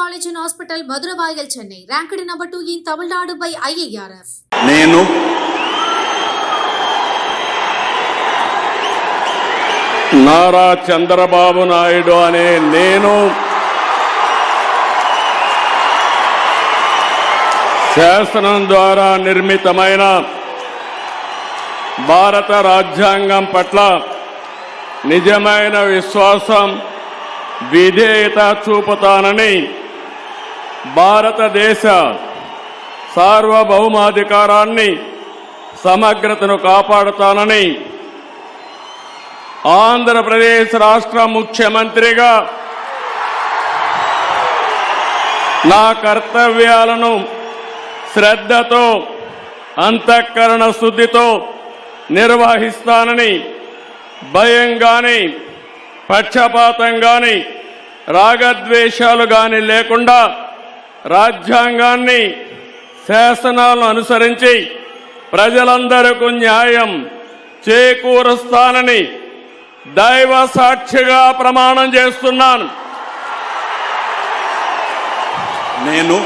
College and Hospital, Maduravayal, Chennai, ranked number 2 in Tamil Nadu by IARF. నేను నారా చంద్రబాబు నాయుడు అనే నేను శాసనం ద్వారా నిర్మితమైన భారత రాజ్యాంగం పట్ల నిజమైన విశ్వాసం విధేయత చూపుతానని భారతదేశ సార్వభౌమాధికారాన్ని సమగ్రతను కాపాడుతానని ఆంధ్రప్రదేశ్ రాష్ట్ర ముఖ్యమంత్రిగా నా కర్తవ్యాలను శ్రద్ధతో అంతఃకరణ శుద్ధితో నిర్వహిస్తానని భయం గాని పక్షపాతం గాని రాగద్వేషాలు గాని లేకుండా రాజ్యాంగాన్ని శాసనాలను అనుసరించి ప్రజలందరికీ న్యాయం చేకూరుస్తానని దైవ సాక్షిగా ప్రమాణం చేస్తున్నాను. నేను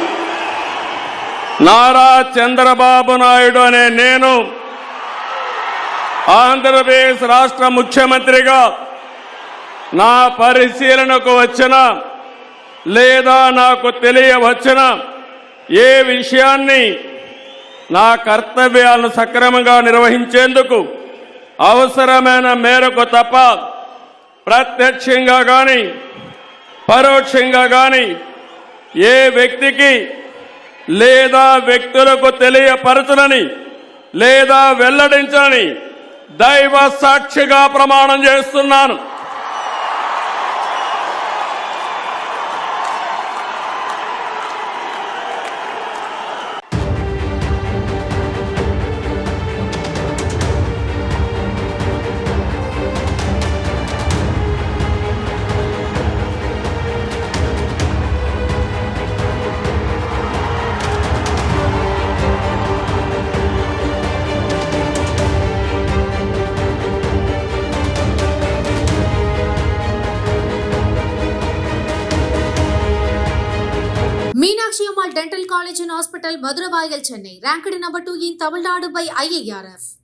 నారా చంద్రబాబు నాయుడు అనే నేను ఆంధ్రప్రదేశ్ రాష్ట్ర ముఖ్యమంత్రిగా నా పరిశీలనకు వచ్చిన లేదా నాకు తెలియవచ్చిన ఏ విషయాన్ని నా కర్తవ్యాలను సక్రమంగా నిర్వహించేందుకు అవసరమైన మేరకు తప్ప ప్రత్యక్షంగా గాని పరోక్షంగా గాని ఏ వ్యక్తికి లేదా వ్యక్తులకు తెలియపరచనని లేదా వెల్లడించని దైవ సాక్షిగా ప్రమాణం చేస్తున్నాను. Meenakshi Ammal Dental College and Hospital, Maduravayal, Chennai, ranked number 2 in Tamil Nadu by IARF.